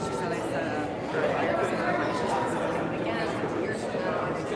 she said I set up her ears and I'm like, she's supposed to do it again 2 years from now. And it's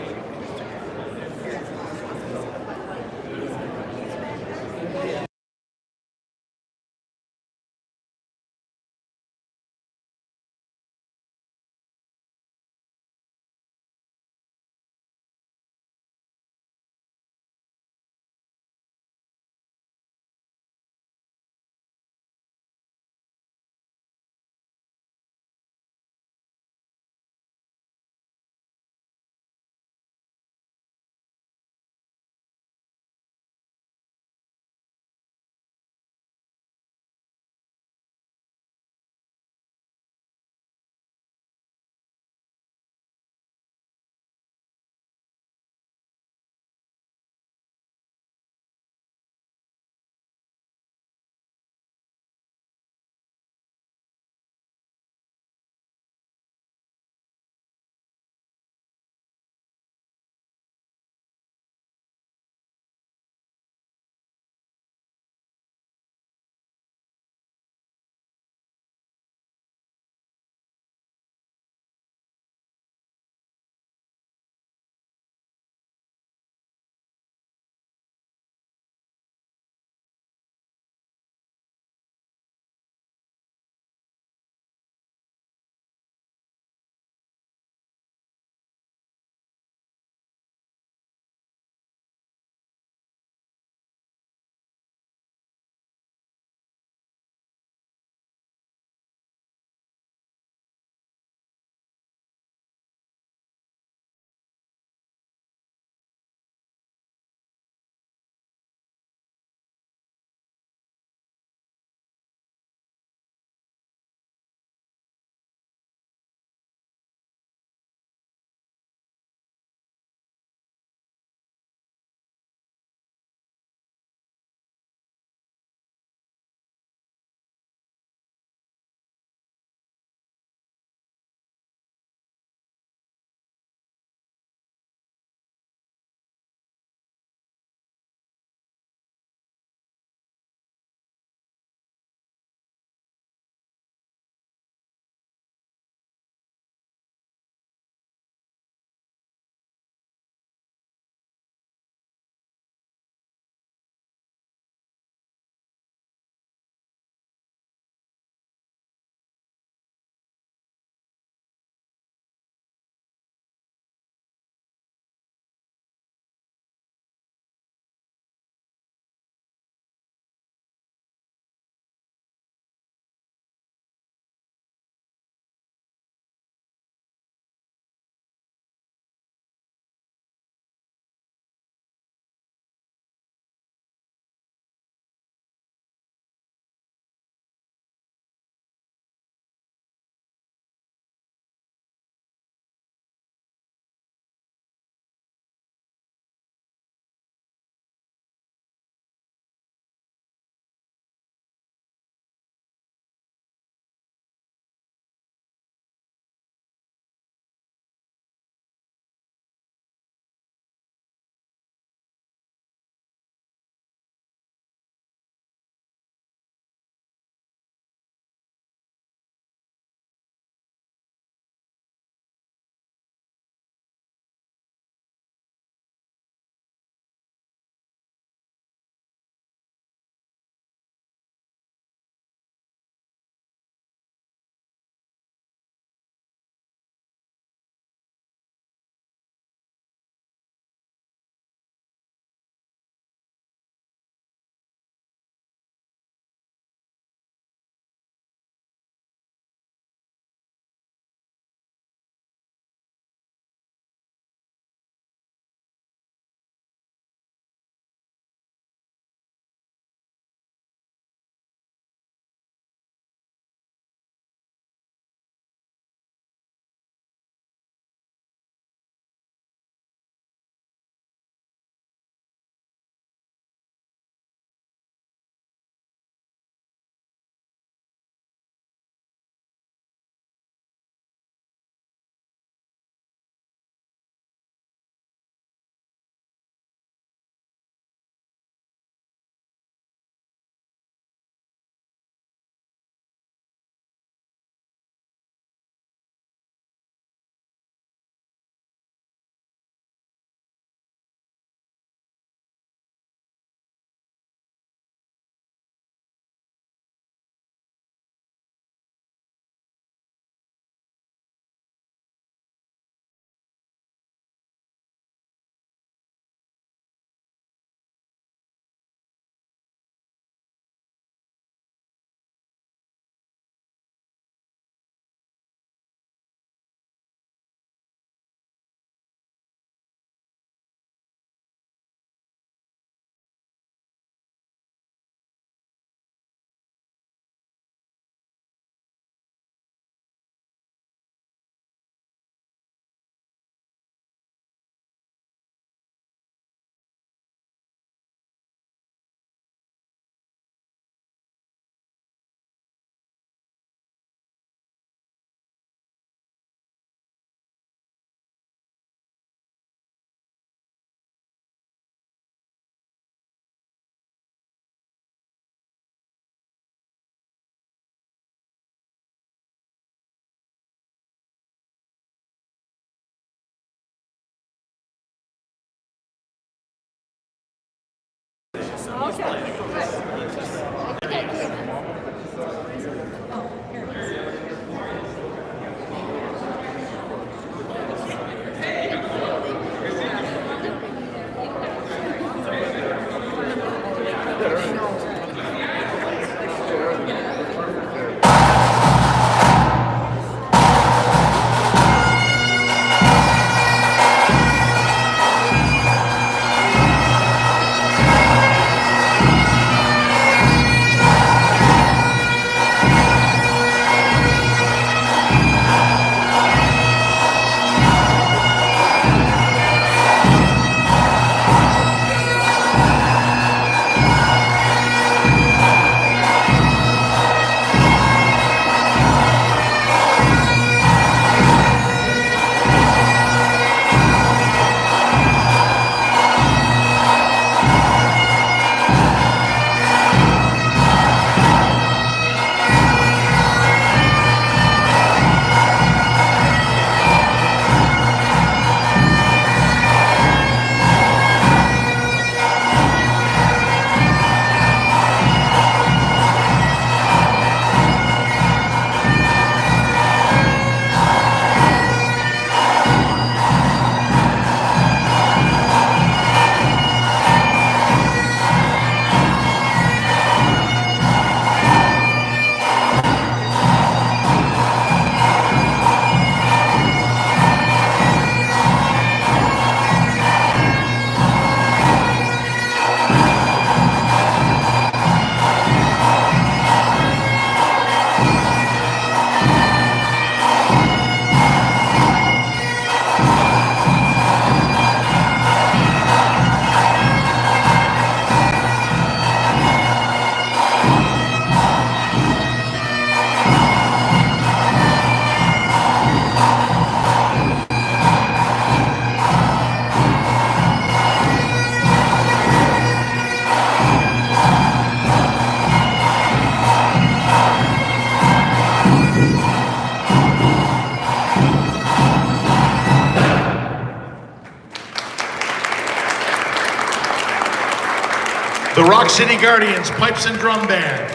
The Rock City Guardians Pipes and Drum Band.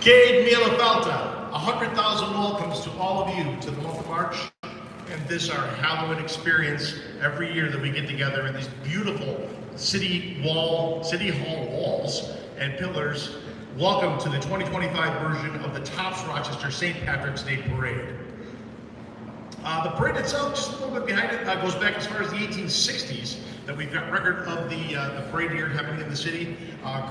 Gade Mielafalta, 100,000 welcomes to all of you to the month of March and this our Halloween experience every year that we get together in these beautiful city hall walls and pillars. Welcome to the 2025 version of the Tops Rochester St. Patrick's Day Parade. The parade itself, just a little bit behind it, goes back as far as the 1860s, that we've got record of the parade here happening in the city.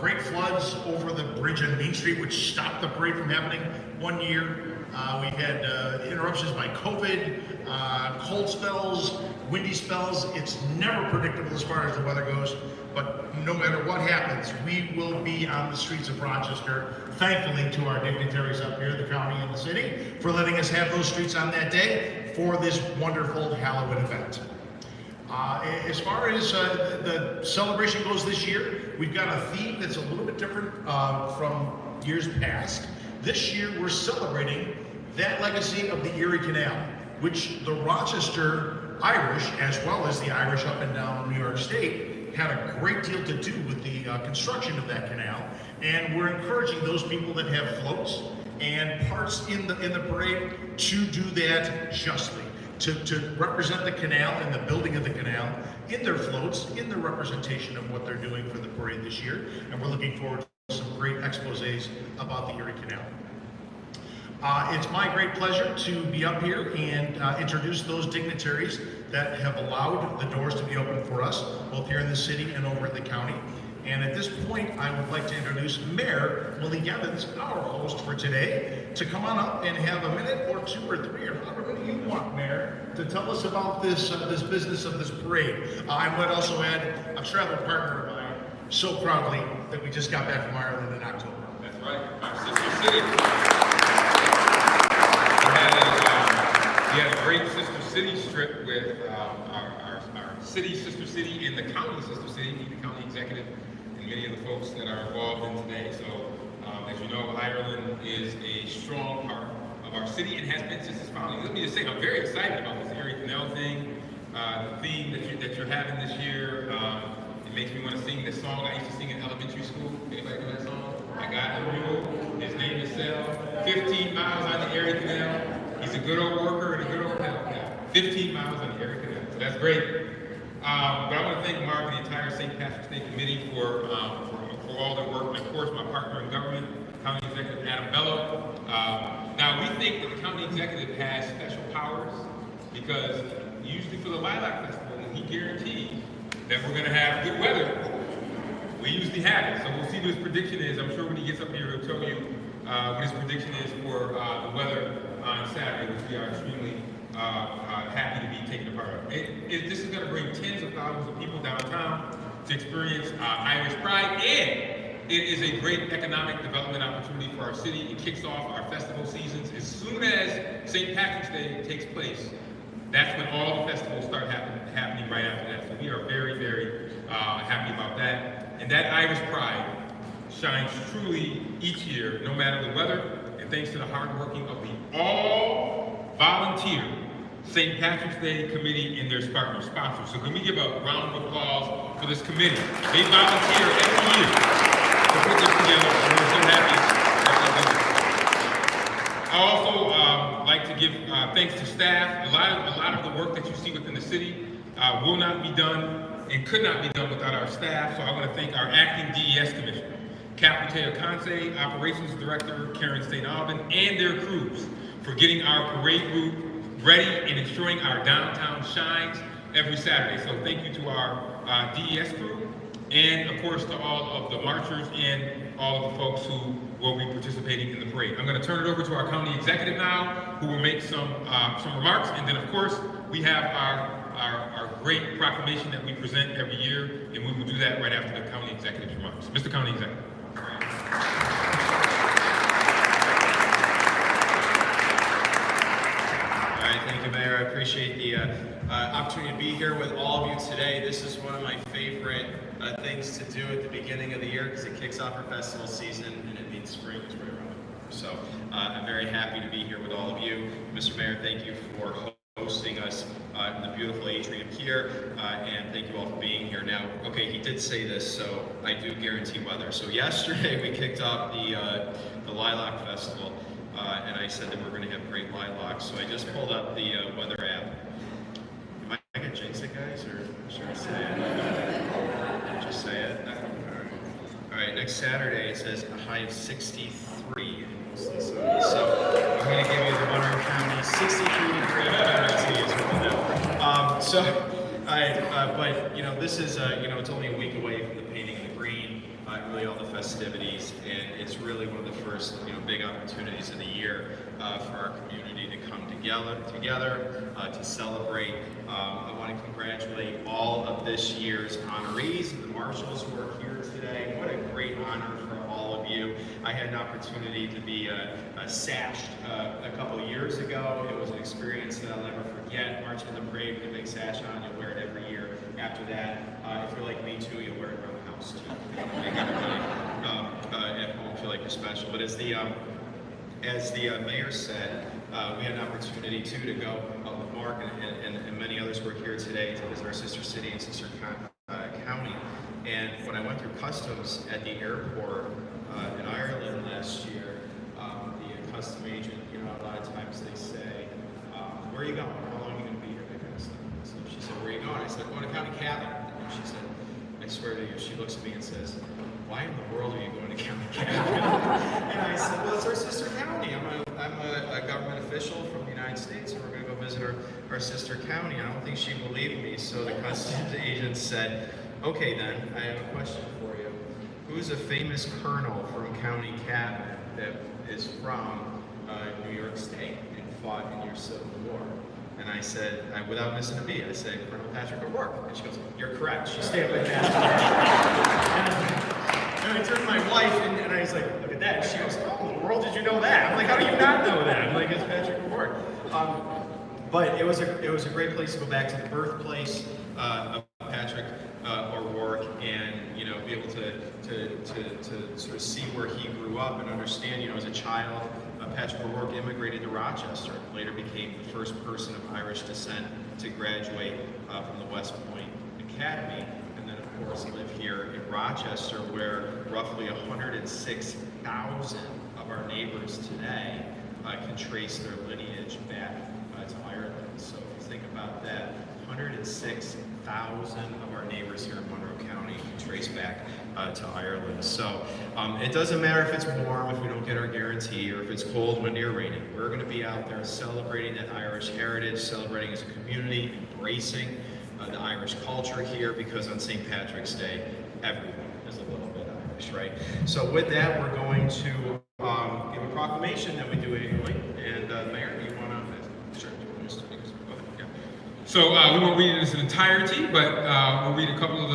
Great floods over the bridge on Main Street, which stopped the parade from happening one year. We had interruptions by COVID, cold spells, windy spells. It's never predictable as far as the weather goes, but no matter what happens, we will be on the streets of Rochester, thankfully to our dignitaries up here, the county and the city, for letting us have those streets on that day for this wonderful Halloween event. As far as the celebration goes this year, we've got a theme that's a little bit different from years past. This year we're celebrating that legacy of the Erie Canal, which the Rochester Irish, as well as the Irish up and down New York State, had a great deal to do with the construction of that canal. And we're encouraging those people that have floats and parts in the parade to do that justly. To represent the canal and the building of the canal in their floats, in their representation of what they're doing for the parade this year. And we're looking forward to some great exposés about the Erie Canal. It's my great pleasure to be up here and introduce those dignitaries that have allowed the doors to be open for us, both here in the city and over at the county. And at this point, I would like to introduce Mayor Willie Evans, our host for today, to come on up and have a minute or two or three, or however many you want, Mayor, to tell us about this business of this parade. I might also add a travel partner of mine, so proudly, that we just got back from Ireland in October. That's right, our sister city. We had a great sister city strip with our city sister city and the county sister city, the county executive, and many of the folks that are involved in today. So, as you know, Ireland is a strong part of our city and has been since its founding. Let me just say, I'm very excited about this Erie Canal thing, the theme that you're having this year. It makes me want to sing this song I used to sing in elementary school. Anybody know that song? I got a mule, his name is Sal, 15 miles on the Erie Canal. He's a good old worker and a good old pal. 15 miles on the Erie Canal. So that's great. But I want to thank Mark and the entire St. Patrick's Day Committee for all their work, and of course my partner in government, County Executive Adam Bello. Now we think that the County Executive has special powers because usually for the Lilac Festival, when he guarantees that we're going to have good weather, we usually have it. So we'll see what his prediction is. I'm sure when he gets up here, he'll tell you what his prediction is for the weather on Saturday, which we are extremely happy to be taken a part of. This is going to bring tens of thousands of people downtown to experience Irish Pride, and it is a great economic development opportunity for our city. It kicks off our festival seasons. As soon as St. Patrick's Day takes place, that's when all the festivals start happening right after that. So we are very, very happy about that. And that Irish Pride shines truly each year, no matter the weather, and thanks to the hard working of the all-volunteer St. Patrick's Day Committee and their sponsors. So can we give a round of applause for this committee? They volunteer every year to put this together, and we're so happy that they do. I also like to give thanks to staff. A lot of the work that you see within the city will not be done and could not be done without our staff. So I want to thank our acting DES Commissioner, Captain Conce, Operations Director Karen St. Alban, and their crews for getting our parade route ready and ensuring our downtown shines every Saturday. So thank you to our DES crew, and of course to all of the marchers and all of the folks who will be participating in the parade. I'm going to turn it over to our county executive now, who will make some remarks, and then of course we have our great proclamation that we present every year, and we will do that right after the county executive's remarks. Mr. County Executive. Thank you, Mayor. I appreciate the opportunity to be here with all of you today. This is one of my favorite things to do at the beginning of the year because it kicks off our festival season and it means spring is right around the corner. So I'm very happy to be here with all of you. Mr. Mayor, thank you for hosting us in the beautiful atrium here, and thank you all for being here. Now, okay, he did say this, so I do guarantee weather. So yesterday we kicked off the Lilac Festival, and I said that we're going to have great lilacs. So I just pulled up the weather app. Am I going to jinx it, guys, or should I say it? Just say it. All right, next Saturday it says a high of 63 and mostly sunny. So I'm going to give you the Monroe County 63-degree guarantee as well now. But you know, this is you know, it's only a week away from the painting of the green, really all the festivities, and it's really one of the first, you know, big opportunities of the year for our community to come together to celebrate. I want to congratulate all of this year's honorees and the Marshals who are here today. What a great honor for all of you. I had an opportunity to be sashed a couple of years ago. It was an experience that I'll never forget. Marching in the parade with a big sash on, you'll wear it every year. After that, if you're like me too, you'll wear it around the house too. Make everybody at home feel like you're special. But as the mayor said, we had an opportunity too to go with Mark and many others who are here today to visit our sister city and sister county. And when I went through customs at the airport in Ireland last year, the custom agent, you know, a lot of times they say, where are you going? How long are you going to be here? That kind of stuff. So she said, where are you going? I said, going to county cabin. And she said, I swear to you, she looks at me and says, why in the world are you going to county cabin? And I said, well, it's our sister county. I'm a government official from the United States, and we're going to go visit our sister county. I don't think she believed me, so the customs agent said, okay then, I have a question for you. Who's a famous colonel from county cabinet that is from New York State and fought in your Civil War? And I said, without missing a beat, I said, Colonel Patrick O'Rourke. And she goes, you're correct. She stamped my passport. And I turned to my wife, and I was like, look at that. She goes, how in the world did you know that? I'm like, how do you not know that? I'm like, it's Patrick O'Rourke. But it was a great place to go back to the birthplace of Patrick O'Rourke, and you know, be able to sort of see where he grew up and understand. You know, as a child, Patrick O'Rourke immigrated to Rochester, later became the first person of Irish descent to graduate from the West Point Academy, and then of course live here in Rochester, where roughly 106,000 of our neighbors today can trace their lineage back to Ireland. So if you think about that, 106,000 of our neighbors here in Monroe County can trace back to Ireland. So it doesn't matter if it's warm, if we don't get our guarantee, or if it's cold, windy, or raining. We're going to be out there celebrating that Irish heritage, celebrating as a community, embracing the Irish culture here, because on St. Patrick's Day, everyone is a little bit Irish, right? So with that, we're going to give a proclamation that we do annually. And Mayor, do you want to? Sure. So we won't read it in its entirety, but we'll read a couple of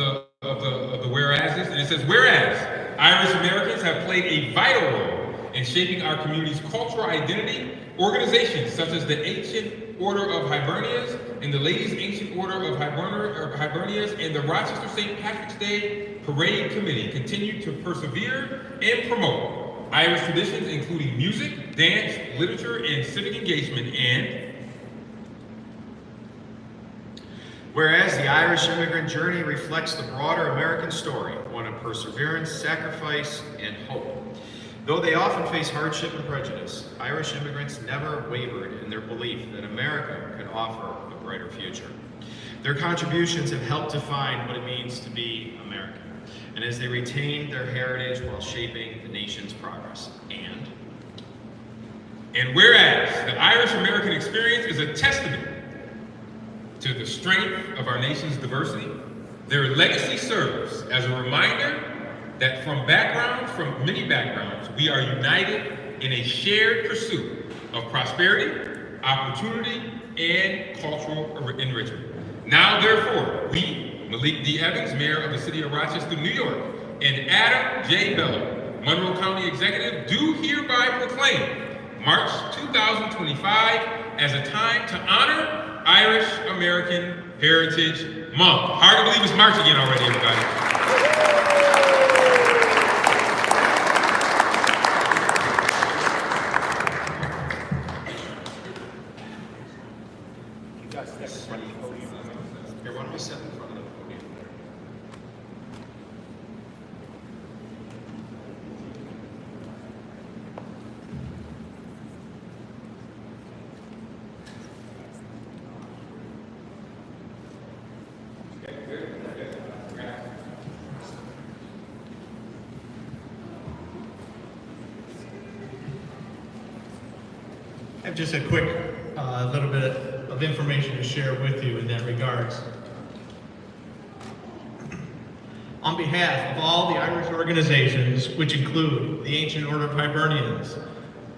the whereases. And it says, whereas Irish Americans have played a vital role in shaping our community's cultural identity, organizations such as the Ancient Order of Hibernians and the Ladies' Ancient Order of Hibernians and the Rochester St. Patrick's Day Parade Committee continue to persevere and promote Irish traditions, including music, dance, literature, and civic engagement. And whereas the Irish immigrant journey reflects the broader American story, one of perseverance, sacrifice, and hope. Though they often face hardship and prejudice, Irish immigrants never wavered in their belief that America could offer a brighter future. Their contributions have helped define what it means to be American, and as they retain their heritage while shaping the nation's progress. And whereas the Irish American experience is a testament to the strength of our nation's diversity, their legacy serves as a reminder that from many backgrounds, we are united in a shared pursuit of prosperity, opportunity, and cultural enrichment. Now, therefore, we, Malik D. Evans, Mayor of the City of Rochester, New York, and Adam J. Bello, Monroe County Executive, do hereby proclaim March 2025 as a time to honor Irish American Heritage Month. Hard to believe it's March again already, everybody. Here, why don't we step in front of the podium? I have just a quick little bit of information to share with you in that regards. On behalf of all the Irish organizations, which include the Ancient Order of Hibernians,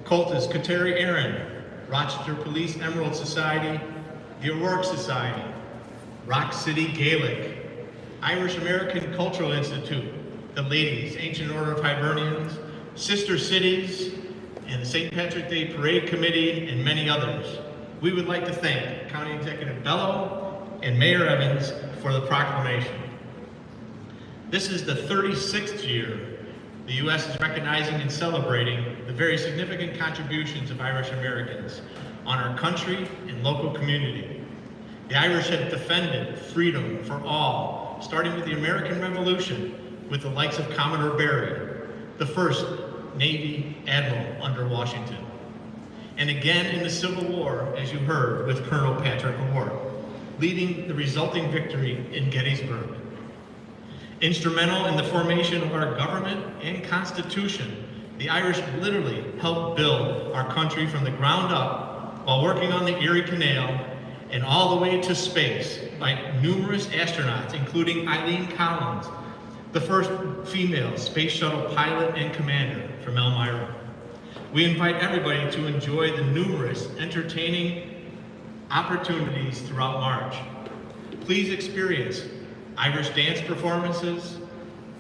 Cultus Kateri Aaron, Rochester Police Emerald Society, the O'Rourke Society, Rock City Gaelic, Irish American Cultural Institute, the Ladies Ancient Order of Hibernians, Sister Cities, and the St. Patrick's Day Parade Committee, and many others. We would like to thank County Executive Bello and Mayor Evans for the proclamation. This is the 36th year the U.S. is recognizing and celebrating the very significant contributions of Irish Americans on our country and local community. The Irish have defended freedom for all, starting with the American Revolution with the likes of Commodore Barry, the first Navy Admiral under Washington. And again in the Civil War, as you heard, with Colonel Patrick O'Rourke, leading the resulting victory in Gettysburg. Instrumental in the formation of our government and Constitution, the Irish literally helped build our country from the ground up while working on the Erie Canal and all the way to space by numerous astronauts, including Eileen Collins, the first female space shuttle pilot and commander from Elmira. We invite everybody to enjoy the numerous entertaining opportunities throughout March. Please experience Irish dance performances,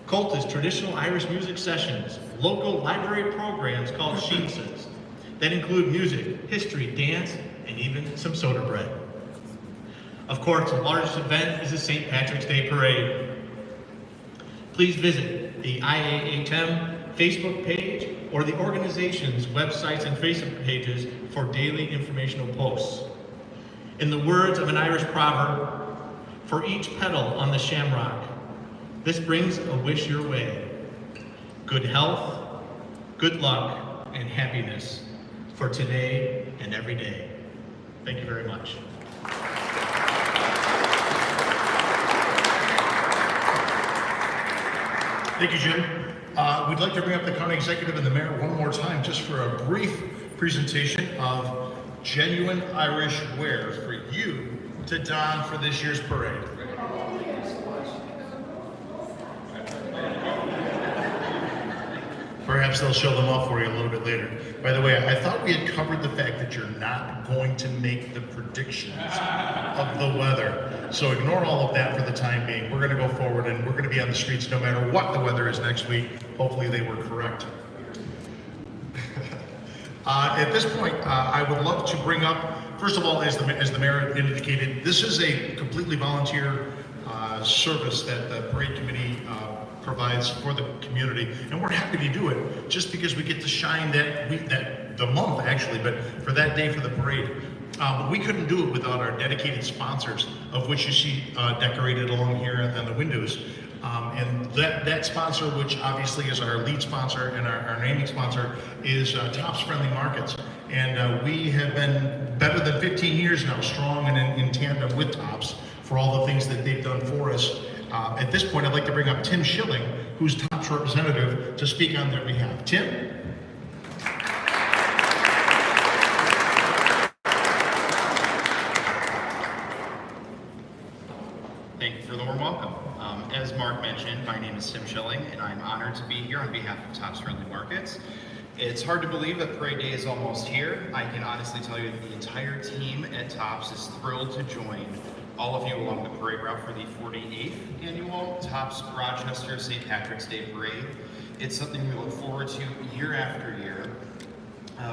cultist traditional Irish music sessions, local library programs called Sheemses that include music, history, dance, and even some soda bread. Of course, the largest event is the St. Patrick's Day Parade. Please visit the IAHM Facebook page or the organization's websites and Facebook pages for daily informational posts. In the words of an Irish proverb, for each petal on the shamrock, this brings a wish your way. Good health, good luck, and happiness for today and every day. Thank you very much. Thank you, Jim. We'd like to bring up the county executive and the mayor one more time just for a brief presentation of genuine Irish wear for you to don for this year's parade. Perhaps they'll show them off for you a little bit later. By the way, I thought we had covered the fact that you're not going to make the predictions of the weather. So ignore all of that for the time being. We're going to go forward and we're going to be on the streets no matter what the weather is next week. Hopefully they were correct. At this point, I would love to bring up, first of all, as the mayor indicated, this is a completely volunteer service that the parade committee provides for the community, and we're happy to do it just because we get to shine the month actually, but for that day for the parade. We couldn't do it without our dedicated sponsors, of which you see decorated along here on the windows. And that sponsor, which obviously is our lead sponsor and our naming sponsor, is Tops Friendly Markets. And we have been better than 15 years now strong and in tandem with Tops for all the things that they've done for us. At this point, I'd like to bring up Tim Schilling, who's Tops representative, to speak on their behalf. Tim? Thank you for the warm welcome. As Mark mentioned, my name is Tim Schilling, and I'm honored to be here on behalf of Tops Friendly Markets. It's hard to believe that Parade Day is almost here. I can honestly tell you that the entire team at Tops is thrilled to join all of you along the parade route for the 48th annual Tops Rochester St. Patrick's Day Parade. It's something we look forward to year after year.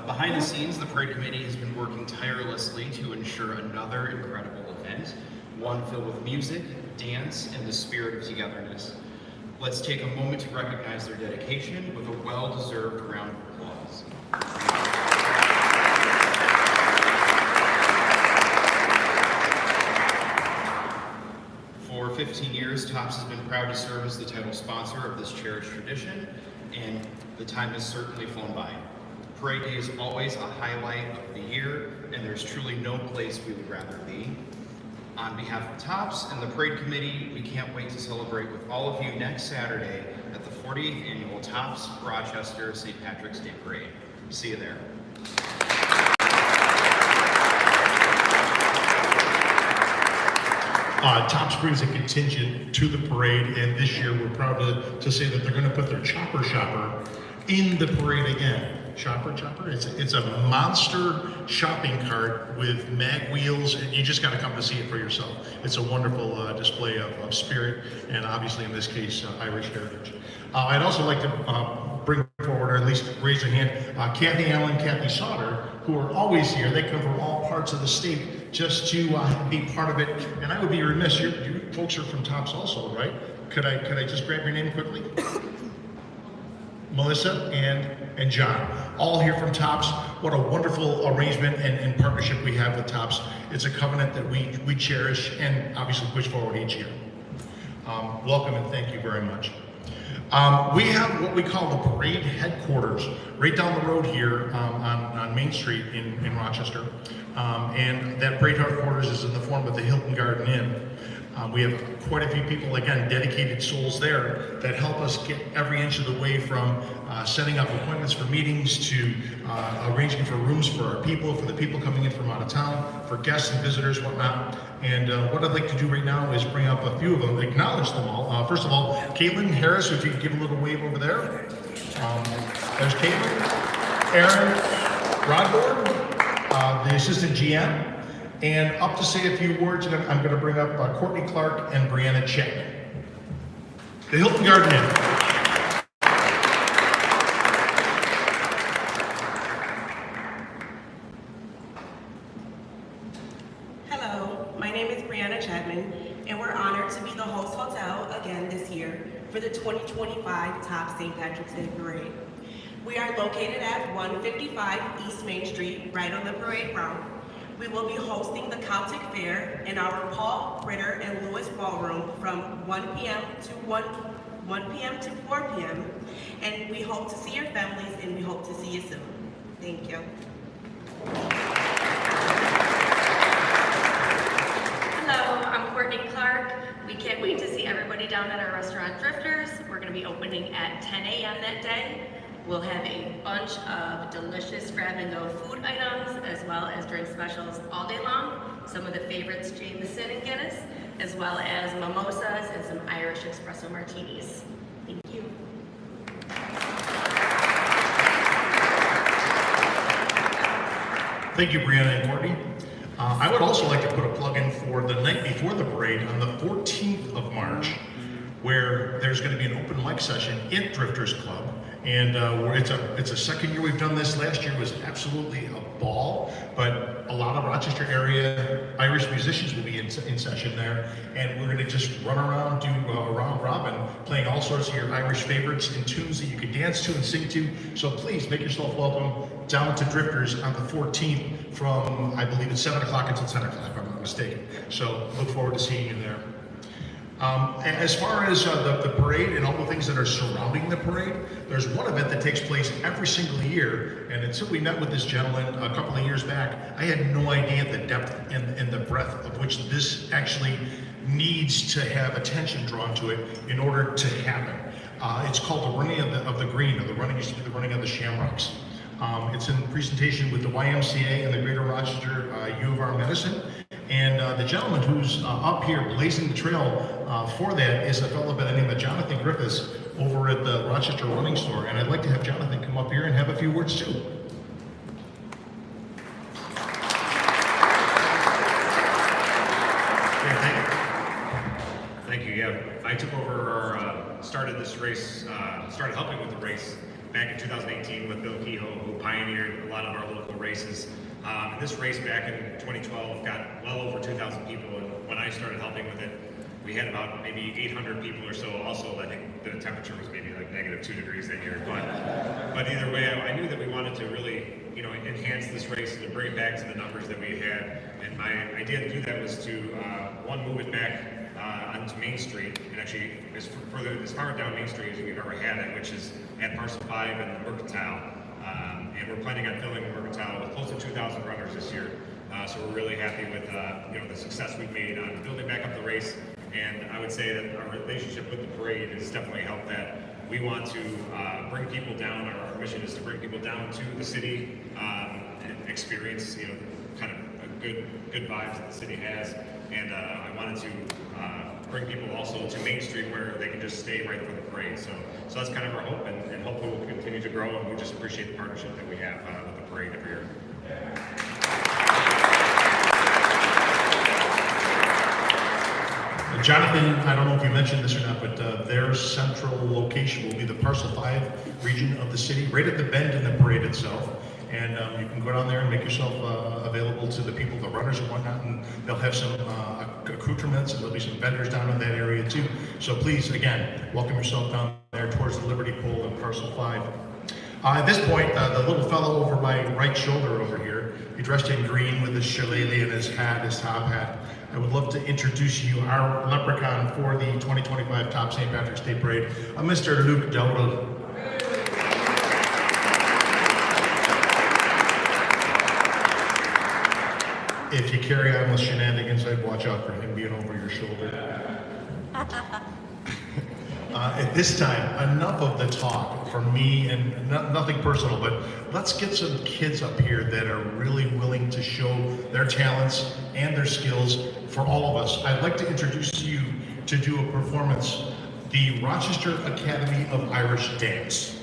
Behind the scenes, the parade committee has been working tirelessly to ensure another incredible event, one filled with music, dance, and the spirit of togetherness. Let's take a moment to recognize their dedication with a well-deserved round of applause. 15 years, TOPS has been proud to serve as the title sponsor of this cherished tradition, and the time has certainly flown by. Parade Day is always a highlight of the year, and there's truly no place we would rather be. On behalf of TOPS and the Parade Committee, we can't wait to celebrate with all of you next Saturday at the 40th Annual TOPS Rochester St. Patrick's Day Parade. See you there. TOPS brings a contingent to the parade, and this year we're proud to say that they're going to put their chopper shopper in the parade again. Chopper. It's a monster shopping cart with mag wheels, and you just got to come to see it for yourself. It's a wonderful display of spirit, and obviously in this case, Irish heritage. I'd also like to bring forward, or at least raise a hand, Kathy Allen, Kathy Sauter, who are always here. They come from all parts of the state just to be part of it. And I would be remiss, you folks are from TOPS also, right? Could I just grab your name quickly? Melissa and John, all here from TOPS. What a wonderful arrangement and partnership we have with TOPS. It's a covenant that we cherish and obviously push forward each year. Welcome and thank you very much. We have what we call the parade headquarters right down the road here on Main Street in Rochester. And that parade headquarters is in the form of the Hilton Garden Inn. We have quite a few people, again, dedicated souls there that help us get every inch of the way from setting up appointments for meetings to arranging for rooms for our people, for the people coming in from out of town, for guests and visitors, whatnot. And what I'd like to do right now is bring up a few of them, acknowledge them all. First of all, Caitlin Harris, if you could give a little wave over there. There's Caitlin, Aaron Rodborn, the assistant GM. And up to say a few words, I'm going to bring up Courtney Clark and Brianna Chick. The Hilton Garden Inn. Hello, my name is Brianna Chapman, and we're honored to be the host hotel again this year for the 2025 TOPS St. Patrick's Day Parade. We are located at 155 East Main Street, right on the parade route. We will be hosting the Celtic Fair in our Paul Ritter and Lewis Ballroom from 1 p.m. to 4 p.m. And we hope to see your families, and we hope to see you soon. Thank you. Hello, I'm Courtney Clark. We can't wait to see everybody down at our restaurant Drifters. We're going to be opening at 10 a.m. that day. We'll have a bunch of delicious grab-and-go food items, as well as drink specials all day long. Some of the favorites, Jameson and Guinness, as well as mimosas and some Irish espresso martinis. Thank you. Thank you, Brianna and Courtney. I would also like to put a plug in for the night before the parade on the 14th of March, where there's going to be an open mic session at Drifters Club. And it's a second year we've done this. Last year was absolutely a ball, but a lot of Rochester area Irish musicians will be in session there, and we're going to just run around, do a round robin, playing all sorts of your Irish favorites and tunes that you can dance to and sing to. So please make yourself welcome down to Drifters on the 14th from, I believe it's 7 o'clock until 10 o'clock, if I'm not mistaken. So look forward to seeing you there. As far as the parade and all the things that are surrounding the parade, there's one event that takes place every single year, and until we met with this gentleman a couple of years back, I had no idea the depth and the breadth of which this actually needs to have attention drawn to it in order to happen. It's called the Running of the Green, or the running used to be the Running of the Shamrocks. It's in presentation with the YMCA and the Greater Rochester U of R Medicine. And the gentleman who's up here blazing the trail for that is a fellow by the name of Jonathan Griffiths over at the Rochester Running Store. And I'd like to have Jonathan come up here and have a few words too. Thank you. Yeah, I took over or started this race, started helping with the race back in 2018 with Bill Kehoe, who pioneered a lot of our local races. This race back in 2012 got well over 2,000 people, and when I started helping with it, we had about maybe 800 people or so. Also, I think the temperature was maybe like -2 degrees that year. But either way, I knew that we wanted to really, enhance this race and to bring it back to the numbers that we had. And my idea to do that was to, one, move it back onto Main Street, and actually as far down Main Street as we've ever had it, which is at Parcel 5 and Mercantile. And we're planning on filling Mercantile with close to 2,000 runners this year. So we're really happy with the success we've made on building back up the race. And I would say that our relationship with the parade has definitely helped that. We want to bring people down. Our mission is to bring people down to the city and experience, kind of a good vibes that the city has. And I wanted to bring people also to Main Street where they can just stay right for the parade. So that's kind of our hope, and hopefully we'll continue to grow. And we just appreciate the partnership that we have with the parade every year. Jonathan, I don't know if you mentioned this or not, but their central location will be the Parcel 5 region of the city, right at the bend in the parade itself. And you can go down there and make yourself available to the people, the runners and whatnot, and they'll have some accoutrements, and there'll be some vendors down in that area too. So please, again, welcome yourself down there towards the Liberty Pole and Parcel 5. At this point, the little fellow over my right shoulder over here, he dressed in green with his shillelagh and his hat, his top hat. I would love to introduce you our leprechaun for the 2025 Top St. Patrick's Day Parade, Mr. Luke Dowdle. If you carry on with shenanigans, I'd watch out for him being over your shoulder. At this time, enough of the talk from me, and nothing personal, but let's get some kids up here that are really willing to show their talents and their skills for all of us. I'd like to introduce you to do a performance, the Rochester Academy of Irish Dance.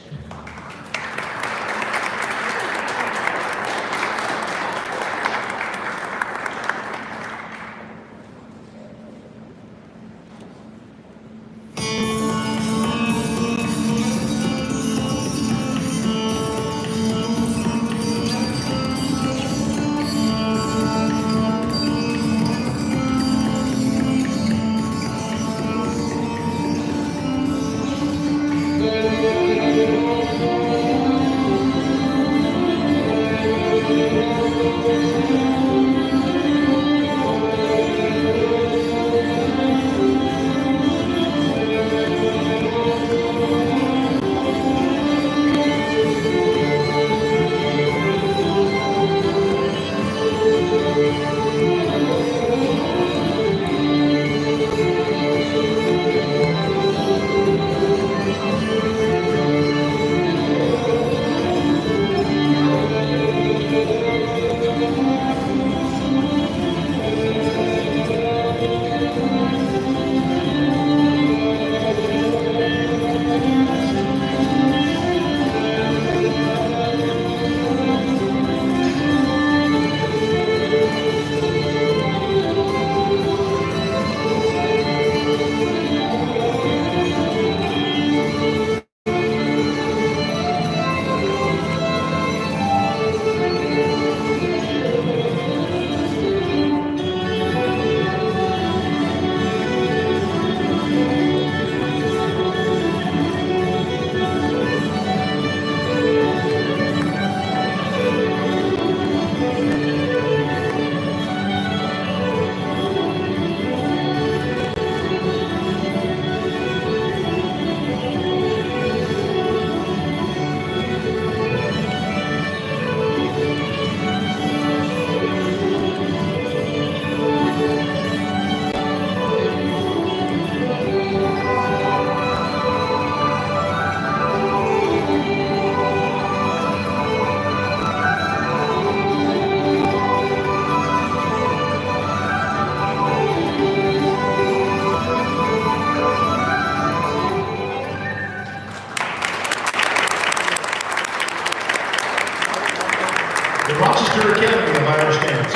The Rochester Academy of Irish Dance.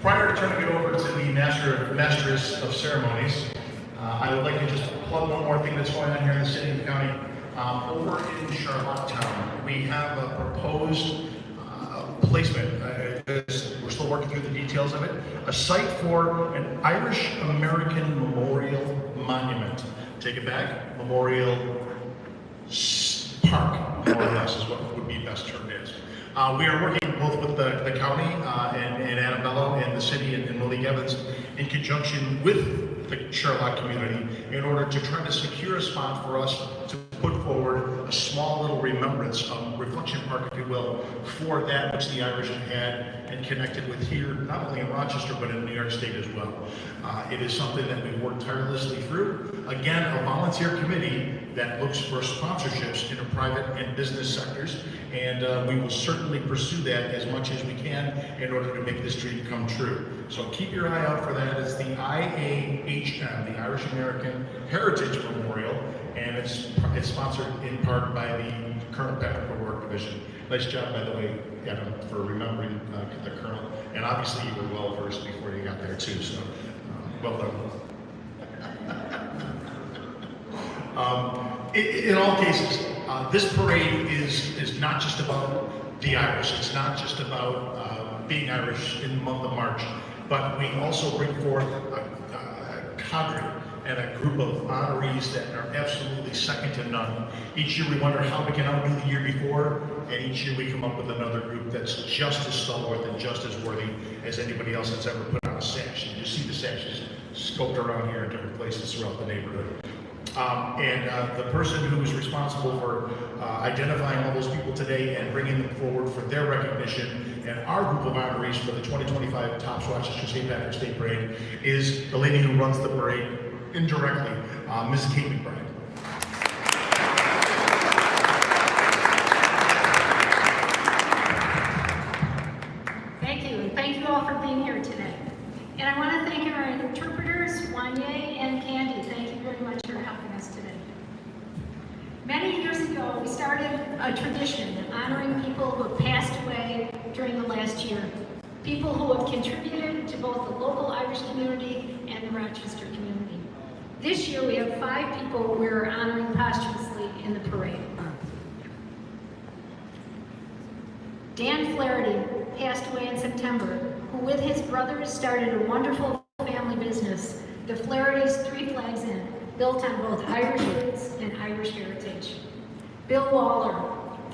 Prior to turning it over to the Masteress of Ceremonies, I would like to just plug one more thing that's going on here in the city and county. Over in Charlottetown, we have a proposed placement. We're still working through the details of it. A site for an Irish American Memorial Monument. Take it back, Memorial Park, more or less is what would be best termed is. We are working both with the county and Annabella and the city and Malik Evans in conjunction with the Sherlock community in order to try to secure a spot for us to put forward a small little remembrance, reflection park, if you will, for that which the Irish have had and connected with here, not only in Rochester, but in New York State as well. It is something that we've worked tirelessly through. Again, a volunteer committee that looks for sponsorships in the private and business sectors, and we will certainly pursue that as much as we can in order to make this dream come true. So keep your eye out for that. It's the IAHM, the Irish American Heritage Memorial, and it's sponsored in part by the Colonel Patrick O'Rourke Division. Nice job, by the way, Adam, for remembering the Colonel. And obviously you were well versed before you got there too, so well done. In all cases, this parade is not just about the Irish. It's not just about being Irish in the month of March, but we also bring forth a cadre and a group of honorees that are absolutely second to none. Each year we wonder how we can outdo the year before, and each year we come up with another group that's just as stalwart and just as worthy as anybody else that's ever put on a sash. You just see the sashes scoped around here in different places throughout the neighborhood. The person who is responsible for identifying all those people today and bringing them forward for their recognition and our group of honorees for the 2025 Tops Rochester St. Patrick's Day Parade is the lady who runs the parade indirectly, Ms. Kate McBride. Thank you, and thank you all for being here today. And I want to thank our interpreters, Wanye and Candy. Thank you very much for helping us today. Many years ago, we started a tradition honoring people who have passed away during the last year. People who have contributed to both the local Irish community and the Rochester community. This year, we have 5 people we're honoring posthumously in the parade. Dan Flaherty passed away in September, who with his brothers started a wonderful family business, the Flaherty's 3 Flags Inn, built on both Irish roots and Irish heritage. Bill Waller,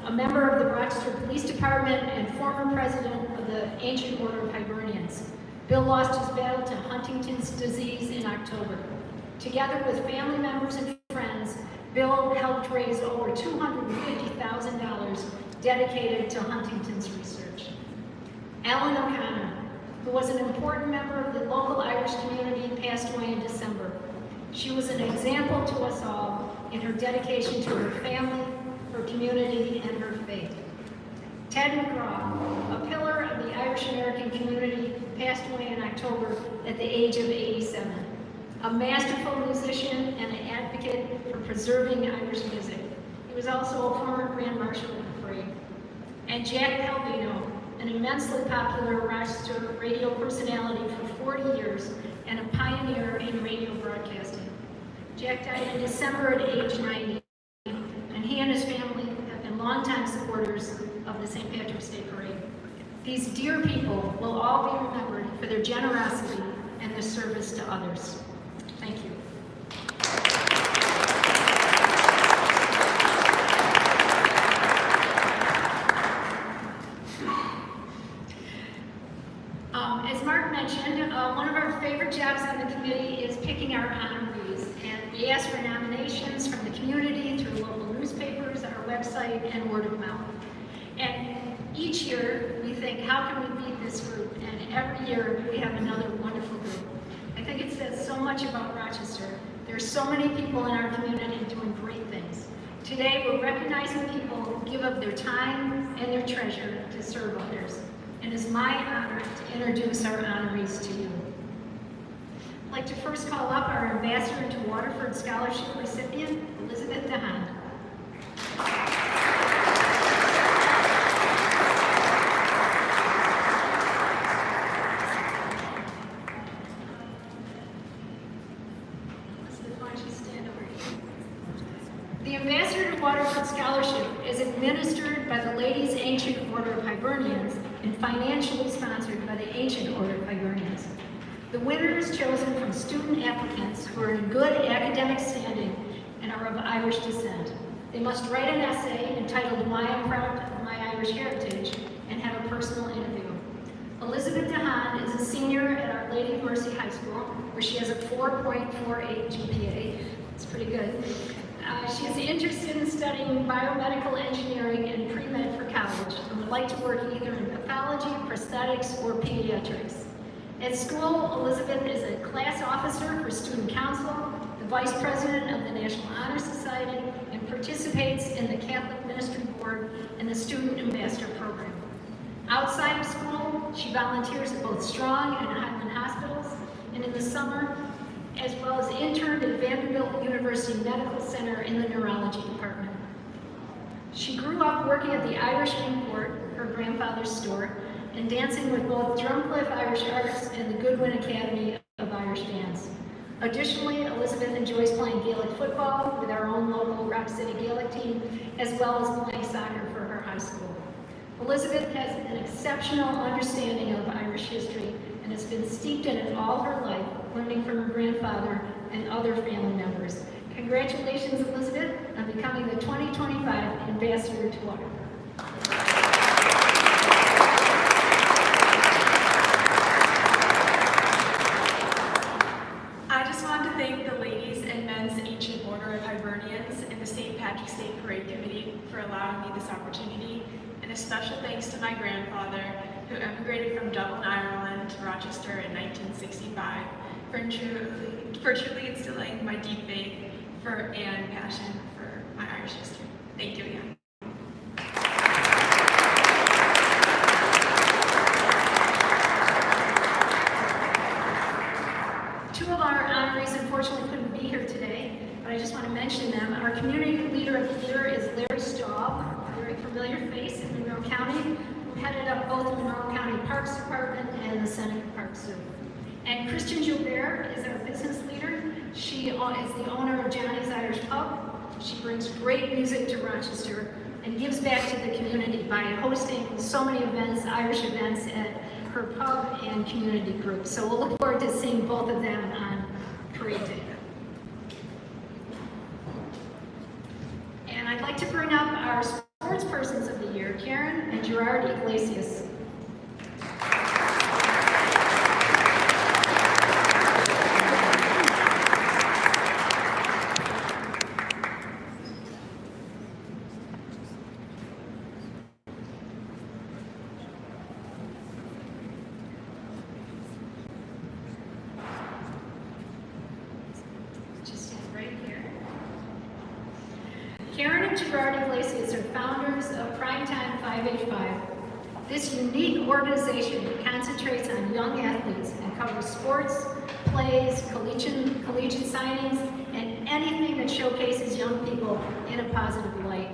a member of the Rochester Police Department and former president of the Ancient Order of Hibernians. Bill lost his battle to Huntington's disease in October. Together with family members and friends, Bill helped raise over $250,000 dedicated to Huntington's research. Ellen O'Connor, who was an important member of the local Irish community, passed away in December. She was an example to us all in her dedication to her family, her community, and her faith. Ted McGraw, a pillar of the Irish American community, passed away in October at the age of 87. A masterful musician and an advocate for preserving Irish music. He was also a former Grand Marshal of the parade. And Jack Calvino, an immensely popular Rochester radio personality for 40 years and a pioneer in radio broadcasting. Jack died in December at age 90, and he and his family have been longtime supporters of the St. Patrick's Day Parade. These dear people will all be remembered for their generosity and their service to others. Thank you. As Mark mentioned, one of our favorite jobs on the committee is picking our honorees, and we ask for nominations from the community through local newspapers, our website, and word of mouth. And each year we think, how can we beat this group? And every year we have another wonderful group. I think it says so much about Rochester. There's so many people in our community doing great things. Today we're recognizing people who give up their time and their treasure to serve others. And it's my honor to introduce our honorees to you. I'd like to first call up our Ambassador to Waterford Scholarship recipient, Elizabeth DeHaan. The Ambassador to Waterford Scholarship is administered by the Ladies' Ancient Order of Hibernians and financially sponsored by the Ancient Order of Hibernians. The winner is chosen from student applicants who are in good academic standing and are of Irish descent. They must write an essay entitled Why I'm Proud of My Irish Heritage and have a personal interview. Elizabeth DeHaan is a senior at our Lady of Mercy High School, where she has a 4.48 GPA. It's pretty good. She is interested in studying biomedical engineering and pre-med for college and would like to work either in pathology, prosthetics, or pediatrics. At school, Elizabeth is a class officer for student council, the vice president of the National Honor Society, and participates in the Catholic Ministry Board and the Student Ambassador Program. Outside of school, she volunteers at both Strong and Highland Hospitals, and in the summer, as well as interned at Vanderbilt University Medical Center in the neurology department. She grew up working at the Irish Import, her grandfather's store, and dancing with both Drumcliff Irish Arts and the Goodwin Academy of Irish Dance. Additionally, Elizabeth enjoys playing Gaelic football with our own local Rock City Gaelic team, as well as playing soccer for her high school. Elizabeth has an exceptional understanding of Irish history and has been steeped in it all her life, learning from her grandfather and other family members. Congratulations, Elizabeth, on becoming the 2025 Ambassador to Waterford. I just wanted to thank the ladies and men's Ancient Order of Hibernians and the St. Patrick's Day Parade Committee for allowing me this opportunity, and a special thanks to my grandfather, who emigrated from Dublin, Ireland to Rochester in 1965, for truly instilling my deep faith and passion for my Irish history. Thank you again. Two of our honorees unfortunately couldn't be here today, but I just want to mention them. Our Community Leader of the Year is Larry Staub, a very familiar face in Monroe County, who headed up both the Monroe County Parks Department and the Seneca Park Zoo. And Christian Gilbert is our business leader. She is the owner of Johnny's Irish Pub. She brings great music to Rochester and gives back to the community by hosting so many events, Irish events at her pub and community group. So we'll look forward to seeing both of them on parade day. And I'd like to bring up our sports persons of the year, Karen and Gerard Iglesias. Karen and Gerard Iglesias are founders of Primetime 585. This unique organization concentrates on young athletes and covers sports, plays, collegiate signings, and anything that showcases young people in a positive light.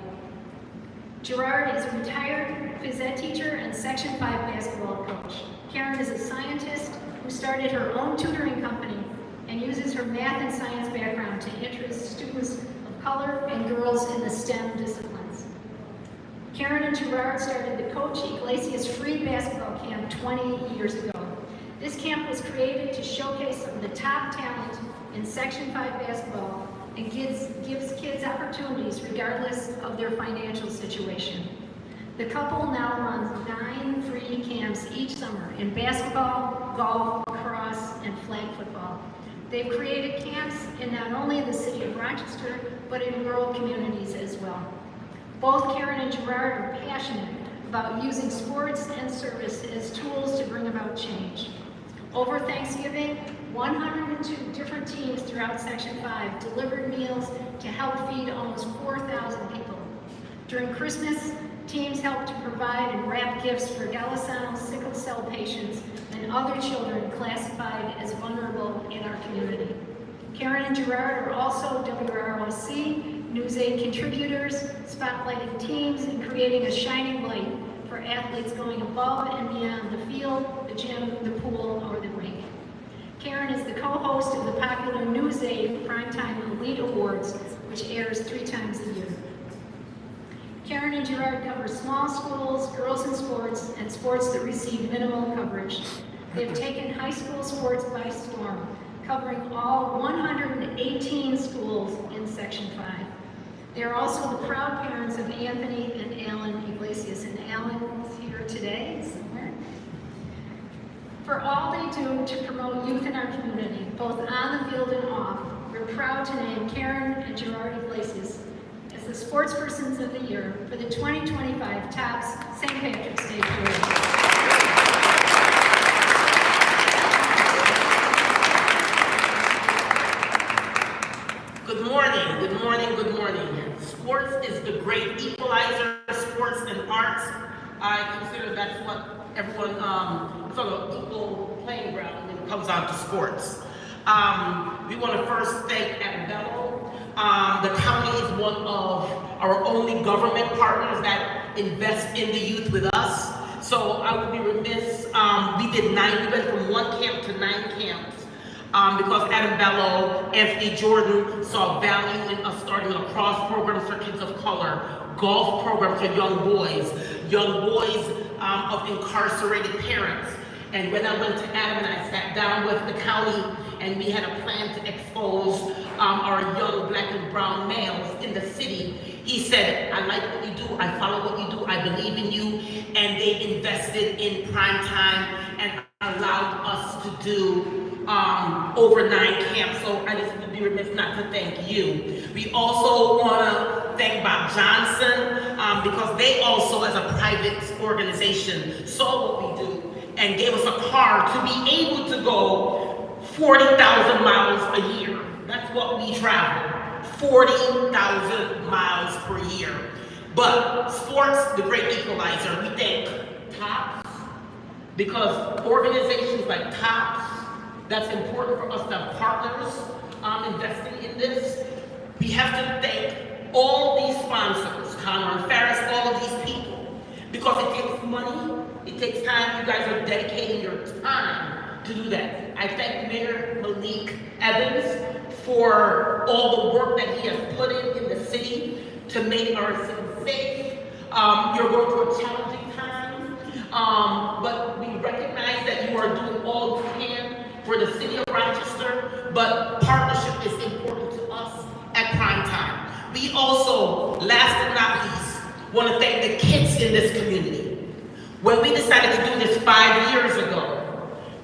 Gerard is a retired phys ed teacher and Section 5 basketball coach. Karen is a scientist who started her own tutoring company and uses her math and science background to interest students of color and girls in the STEM disciplines. Karen and Gerard started the Coach Iglesias Free Basketball Camp 20 years ago. This camp was created to showcase some of the top talent in Section 5 basketball and gives kids opportunities regardless of their financial situation. The couple now runs 9 free camps each summer in basketball, golf, lacrosse, and flag football. They've created camps in not only the city of Rochester, but in rural communities as well. Both Karen and Gerard are passionate about using sports and service as tools to bring about change. Over Thanksgiving, 102 different teams throughout Section 5 delivered meals to help feed almost 4,000 people. During Christmas, teams helped to provide and wrap gifts for Gallisano sickle cell patients and other children classified as vulnerable in our community. Karen and Gerard are also WROC News 8 contributors, spotlighting teams and creating a shining light for athletes going above and beyond the field, the gym, the pool, or the rink. Karen is the co-host of the popular News 8 Primetime Elite Awards, which airs 3 times a year. Karen and Gerard cover small schools, girls in sports, and sports that receive minimal coverage. They've taken high school sports by storm, covering all 118 schools in Section 5. They are also the proud parents of Anthony and Alan Iglesias, and Alan is here today somewhere. For all they do to promote youth in our community, both on the field and off, we're proud to name Karen and Gerardi Places as the Sportspersons of the Year for the 2025 TOPS St. Patrick's Day Parade. Good morning, good morning, good morning. Sports is the great equalizer. Sports and arts, I consider that's what everyone, it's on an equal playing ground when it comes down to sports. We want to first thank Adam Bello. The county is one of our only government partners that invest in the youth with us. So I would be remiss, we went from 1 camp to 9 camps. Because Adam Bello, Anthony Jordan saw value in us starting lacrosse programs for kids of color, golf programs for young boys of incarcerated parents. And when I went to Adam and I sat down with the county and we had a plan to expose our young black and brown males in the city, he said, I like what you do, I follow what you do, I believe in you, and they invested in prime time and allowed us to do over 9 camps, so I just would be remiss not to thank you. We also want to thank Bob Johnson because they also, as a private organization, saw what we do and gave us a car to be able to go 40,000 miles a year. That's what we travel, 40,000 miles per year. But sports, the great equalizer, we thank TOPS because organizations like TOPS, that's important for us to have partners investing in this. We have to thank all these sponsors, Connor and Ferris, all of these people, because it takes money, it takes time. You guys are dedicating your time to do that. I thank Mayor Malik Evans for all the work that he has put in the city to make our city safe. You're going through a challenging time, but we recognize that you are doing all you can for the city of Rochester, but partnership is important to us at prime time. We also, last but not least, want to thank the kids in this community. When we decided to do this 5 years ago,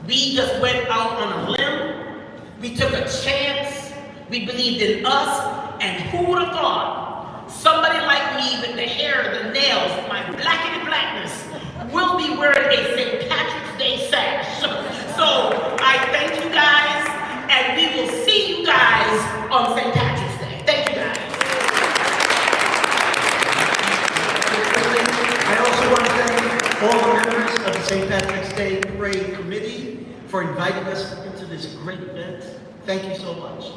we just went out on a limb, we took a chance, we believed in us, and who would have thought somebody like me with the hair, the nails, my blackity blackness, will be wearing a St. Patrick's Day sash. So I thank you guys, and we will see you guys on St. Patrick's Day. Thank you guys. I also want to thank all the members of the St. Patrick's Day Parade Committee for inviting us into this great event. Thank you so much.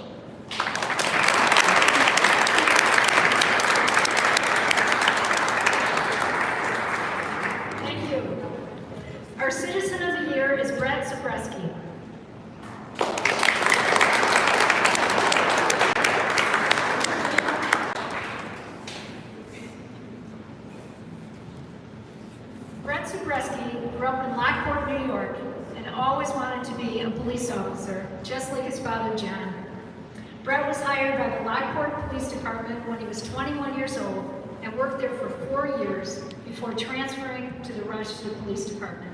Thank you. Our Citizen of the Year is Brett Zabreski. Brett Zabreski grew up in Lockport, New York, and always wanted to be a police officer, just like his father, John. Brett was hired by the Lockport Police Department when he was 21 years old and worked there for 4 years before transferring to the Rochester Police Department.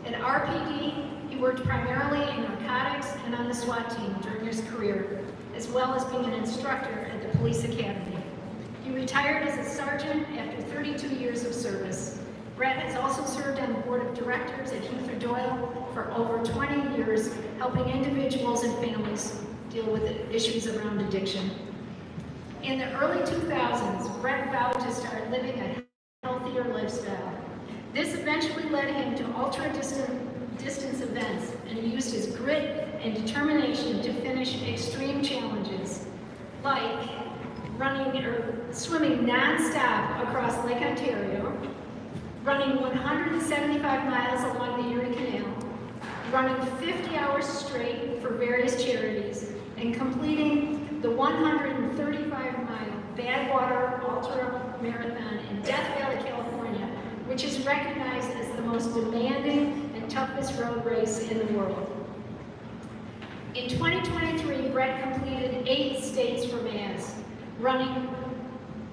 At RPD, he worked primarily in narcotics and on the SWAT team during his career, as well as being an instructor at the police academy. He retired as a sergeant after 32 years of service. Brett has also served on the board of directors at Heath Doyle for over 20 years, helping individuals and families deal with issues around addiction. In the early 2000s, Brett vowed to start living a healthier lifestyle. This eventually led him to ultra-distance events, and he used his grit and determination to finish extreme challenges, like swimming non-stop across Lake Ontario, running 175 miles along the Erie Canal, running 50 hours straight for various charities, and completing the 135-mile Badwater Ultra Marathon in Death Valley, California, which is recognized as the most demanding and toughest road race in the world. In 2023, Brett completed 8 states for Mass, running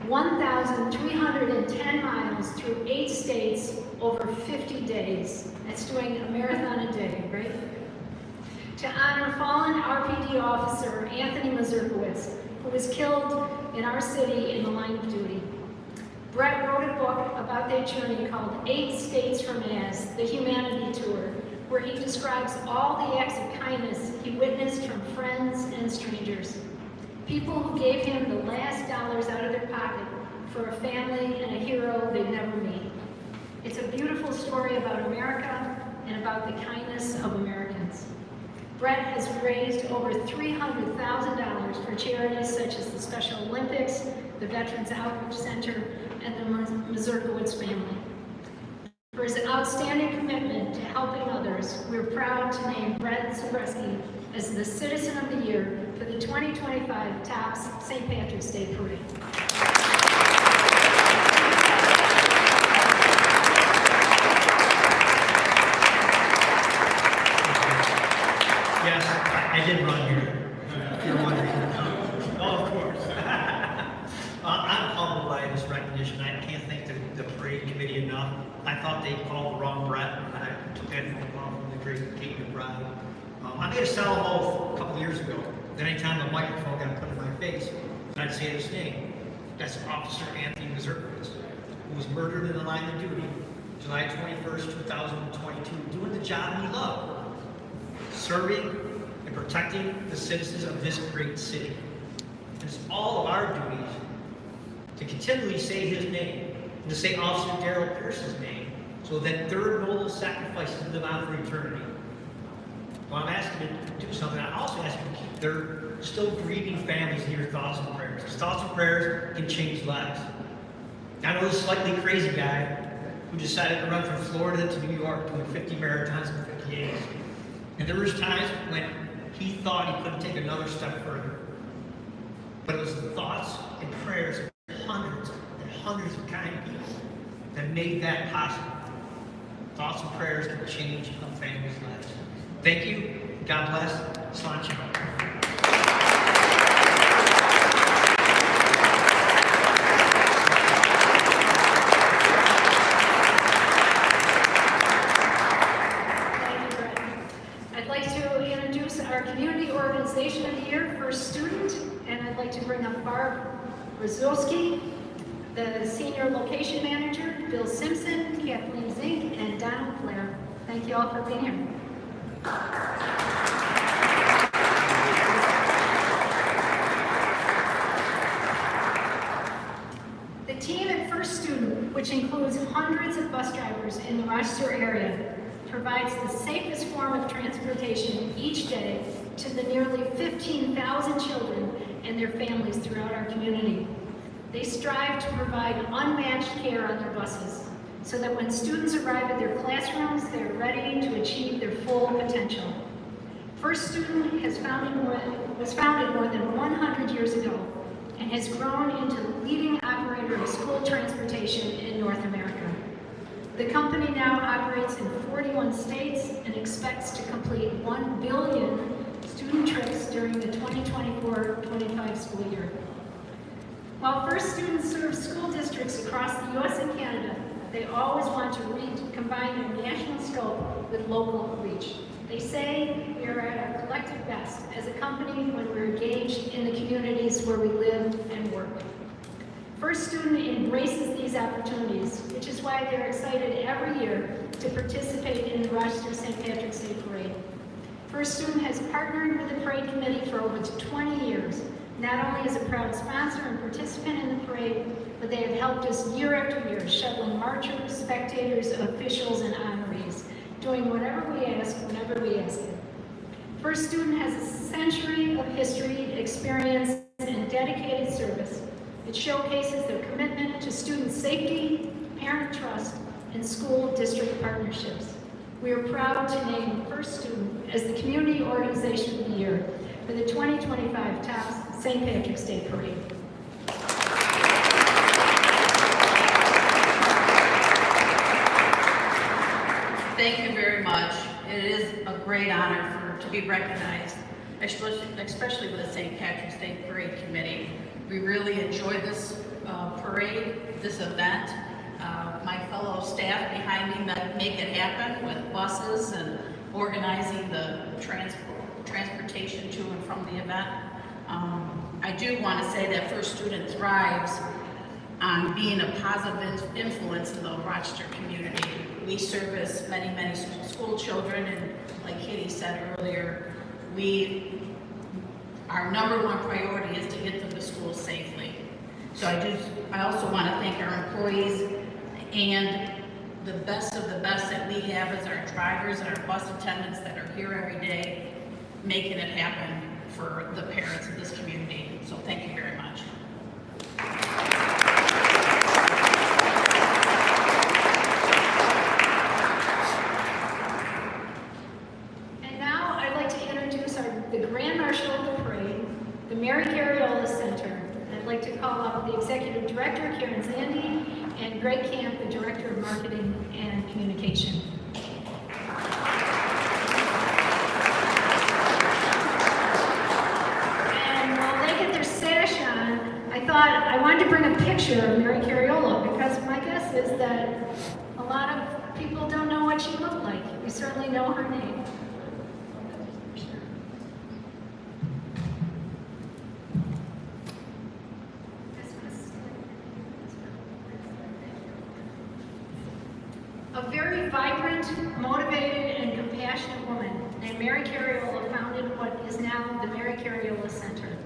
1,310 miles through 8 states over 50 days. That's doing a marathon a day. right? To honor fallen RPD officer Anthony Mazurkowitz, who was killed in our city in the line of duty. Brett wrote a book about their journey called 8 States from As, The Humanity Tour, where he describes all the acts of kindness he witnessed from friends and strangers. People who gave him the last dollars out of their pocket for a family and a hero they'd never meet. It's a beautiful story about America and about the kindness of Americans. Brett has raised over $300,000 for charities such as the Special Olympics, the Veterans Outreach Center, and the Mazurkowitz family. For his outstanding commitment to helping others, we're proud to name Brett Zabreski as the Citizen of the Year for the 2025 TOPS St. Patrick's Day Parade. Yes, I did run here. If you're wondering. Oh, of course. I'm humbled by this recognition. I can't thank the parade committee enough. I thought they called the wrong Brett, and I took that phone call from the great Kate McBride. I made a solemn oath a couple years ago that anytime the microphone got put in my face, I'd say his name. That's Officer Anthony Mazurkowitz, who was murdered in the line of duty July 21st, 2022, doing the job he loved, serving and protecting the citizens of this great city. It's all of our duties to continually say his name, and to say Officer Darrell Pierce's name, so that their noble sacrifices live on for eternity. Well, I'm asking you to do something. I also ask you to keep their still grieving families in your thoughts and prayers, because thoughts and prayers can change lives. I know this slightly crazy guy who decided to run from Florida to New York doing 50 marathons in 50 days. And there was times when he thought he couldn't take another step further. But it was the thoughts and prayers of hundreds and hundreds of kind people that made that possible. Thoughts and prayers can change a family's lives. Thank you. God bless. Sláinte. Our Community Organization of the Year, First Student, and I'd like to bring up Barb Brzezowski, the Senior Location Manager, Bill Simpson, Kathleen Zink, and Donald Blair. Thank you all for being here. The team at First Student, which includes hundreds of bus drivers in the Rochester area, provides the safest form of transportation each day to the nearly 15,000 children and their families throughout our community. They strive to provide unmatched care on their buses so that when students arrive at their classrooms, they're ready to achieve their full potential. First Student was founded more than 100 years ago and has grown into the leading operator of school transportation in North America. The company now operates in 41 states and expects to complete 1 billion student trips during the 2024-25 school year. While First Students serve school districts across the U.S. and Canada, they always want to combine their national scope with local reach. They say we are at our collective best as a company when we're engaged in the communities where we live and work. First Student embraces these opportunities, which is why they're excited every year to participate in the Rochester St. Patrick's Day Parade. First Student has partnered with the Parade Committee for over 20 years, not only as a proud sponsor and participant in the parade, but they have helped us year after year, shuttling marchers, spectators, officials, and honorees, doing whatever we ask, whenever we ask it. First Student has a century of history, experience, and dedicated service. It showcases their commitment to student safety, parent trust, and school district partnerships. We are proud to name First Student as the Community Organization of the Year for the 2025 TOPS St. Patrick's Day Parade. Thank you very much. It is a great honor to be recognized, especially with the St. Patrick's Day Parade Committee. We really enjoy this parade, this event. My fellow staff behind me make it happen with buses and organizing the transportation to and from the event. I do want to say that First Student thrives on being a positive influence in the Rochester community. We service many, many school children, and like Katie said earlier, our number one priority is to get them to school safely. So I also want to thank our employees, and the best of the best that we have is our drivers and our bus attendants that are here every day, making it happen for the parents of this community. So thank you very much. And now I'd like to introduce the Grand Marshal of the Parade, the Mary Carriola Center. I'd like to call up the Executive Director, Karen Zandy, and Greg Camp, the Director of Marketing and Communication. And while they get their sash on, I thought I wanted to bring a picture of Mary Carriola, because my guess is that a lot of people don't know what she looked like. We certainly know her name. A very vibrant, motivated, and compassionate woman named Mary Carriola founded what is now the Mary Carriola Center.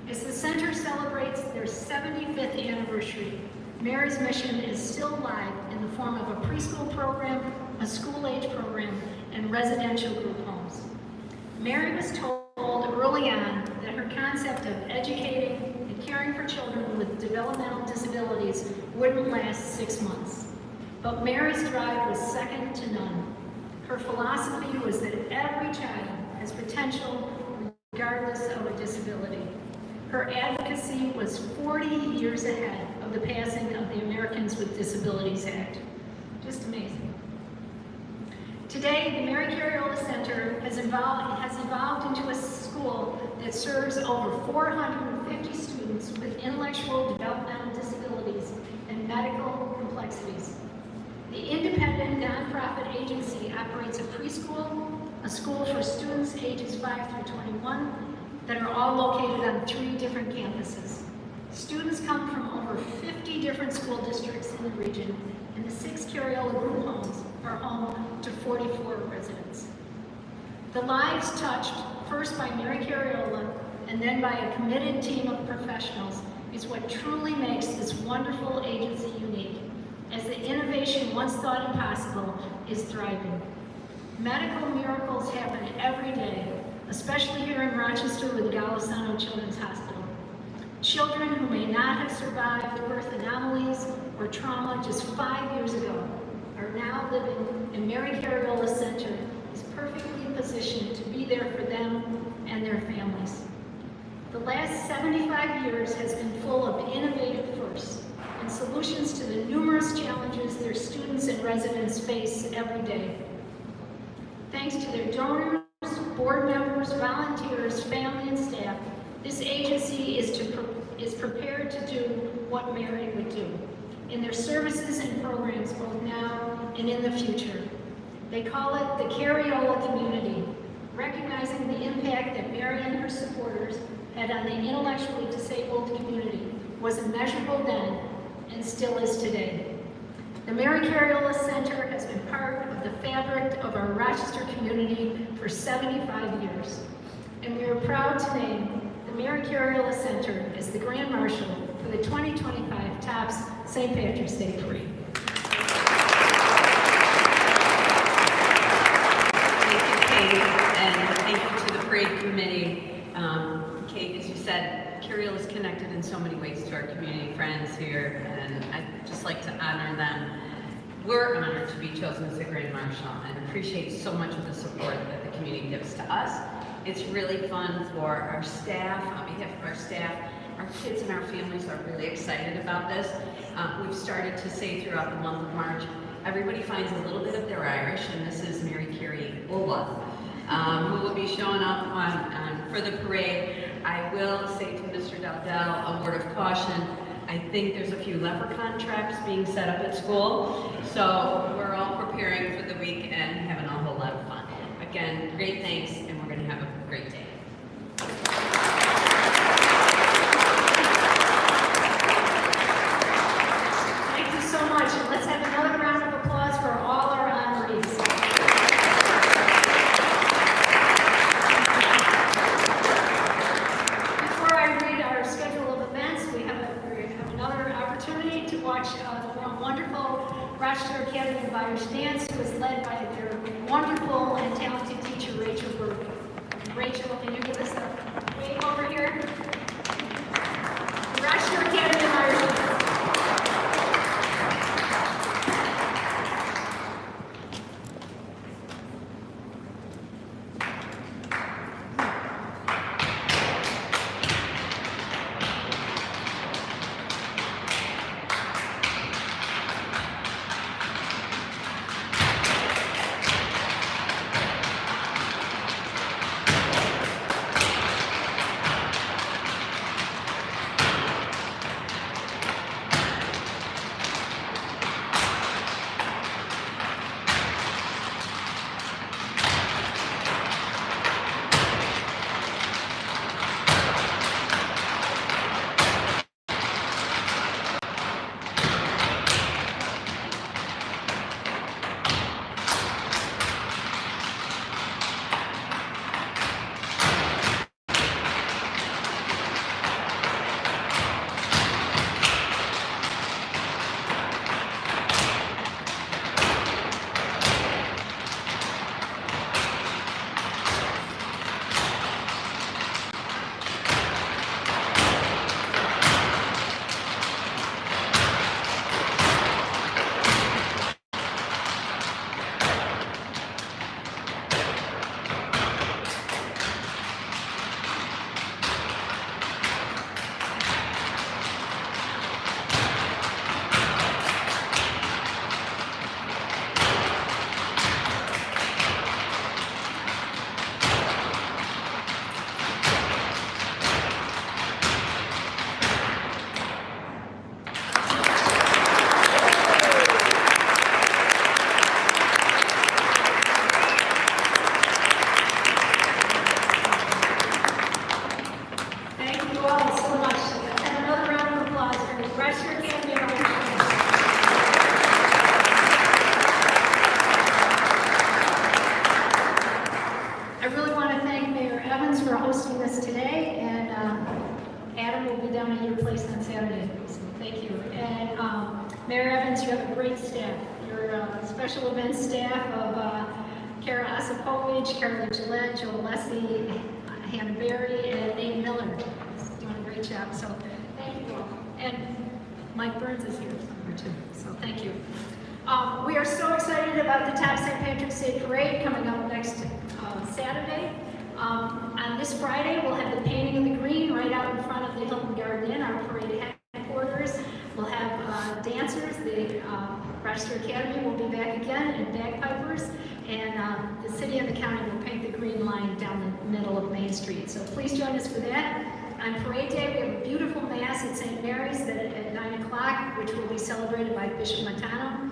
As the center celebrates their 75th anniversary, Mary's mission is still alive in the form of a preschool program, a school-age program, and residential group homes. Mary was told early on that her concept of educating and caring for children with developmental disabilities wouldn't last 6 months. But Mary's drive was second to none. Her philosophy was that every child has potential regardless of a disability. Her advocacy was 40 years ahead of the passing of the Americans with Disabilities Act. Just amazing. Today, the Mary Carriola Center has evolved into a school that serves over 450 students with intellectual developmental disabilities and medical complexities. The independent nonprofit agency operates a preschool, a school for students ages 5 through 21 that are all located on 3 different campuses. Students come from over 50 different school districts in the region, and the 6 Carriola group homes are home to 44 residents. The lives touched, first by Mary Carriola and then by a committed team of professionals, is what truly makes this wonderful agency unique, as the innovation once thought impossible is thriving. Medical miracles happen every day, especially here in Rochester with Golisano Children's Hospital. Children who may not have survived birth anomalies or trauma just 5 years ago are now living, and Mary Carriola Center is perfectly positioned to be there for them and their families. The last 75 years has been full of innovative firsts and solutions to the numerous challenges their students and residents face every day. Thanks to their donors, board members, volunteers, family, and staff, this agency is prepared to do what Mary would do in their services and programs both now and in the future. They call it the Carriola community, recognizing the impact that Mary and her supporters had on the intellectually disabled community was immeasurable then and still is today. The Mary Carriola Center has been part of the fabric of our Rochester community for 75 years, and we are proud to name the Mary Carriola Center as the Grand Marshal for the 2025 TOPS St. Patrick's Day Parade. Thank you, Kate, and thank you to the parade committee. Kate, as you said, Carriola is connected in so many ways to our community friends here, and I'd just like to honor them. We're honored to be chosen as the Grand Marshal and appreciate so much of the support that the community gives to us. It's really fun for our staff. On behalf of our staff, our kids and our families are really excited about this. We've started to say throughout the month of March, everybody finds a little bit of their Irish, and this is Mary Carriola, who will be showing up for the parade. I will say to Mr. Dowdell a word of caution. I think there's a few leprechaun traps being set up at school, so we're all preparing for the week and having a whole lot of fun. Again, great thanks, and we're going to have a great day. Thank you so much. And let's have another round of applause for all our honorees. Before I read our schedule of events, we have another opportunity to watch the wonderful Rochester Academy of Irish Dance, who is led by their wonderful and talented teacher, Rachel Berg. Rachel, can you give us a wave over here? The Rochester Academy of Irish Dance. Mayor Evans, you have a great staff. Your special events staff of Kara Osipovich, Carla Gillette, Joe Alessi, Hannah Berry, and Nate Miller. He's doing a great job, so thank you all. And Mike Burns is here somewhere too, so thank you. We are so excited about the Top St. Patrick's Day Parade coming up next Saturday. On this Friday, we'll have the painting of the green right out in front of the Hilton Garden Inn, our parade headquarters. We'll have dancers. The Rochester Academy will be back again, and bagpipers. And the city and the county will paint the green line down the middle of Main Street. So please join us for that. On Parade Day, we have a beautiful Mass at St. Mary's at 9 o'clock, which will be celebrated by Bishop Montano.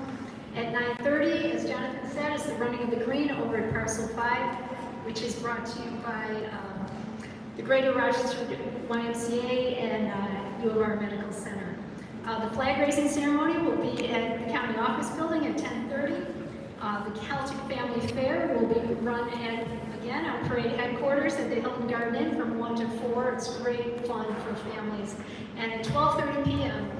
At 9:30, as Jonathan said, is the running of the green over at Parcel 5, which is brought to you by the Greater Rochester YMCA and U of R Medical Center. The flag raising ceremony will be at the county office building at 10:30. The Celtic Family Fair will be run at, again, our parade headquarters at the Hilton Garden Inn from 1 to 4. It's great fun for families. And at 12:30 p.m.,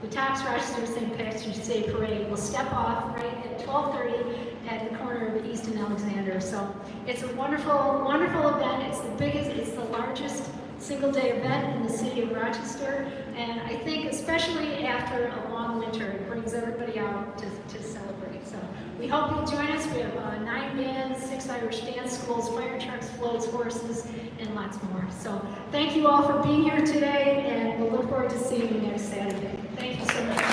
the Tops Rochester St. Patrick's Day Parade will step off right at 12:30 at the corner of East and Alexander. So it's a wonderful, wonderful event. It's the biggest, it's the largest single-day event in the city of Rochester. And I think especially after a long winter, it brings everybody out to celebrate. So we hope you'll join us. We have 9 bands, 6 Irish dance schools, fire trucks, floats, horses, and lots more. So thank you all for being here today, and we'll look forward to seeing you next Saturday. Thank you so much.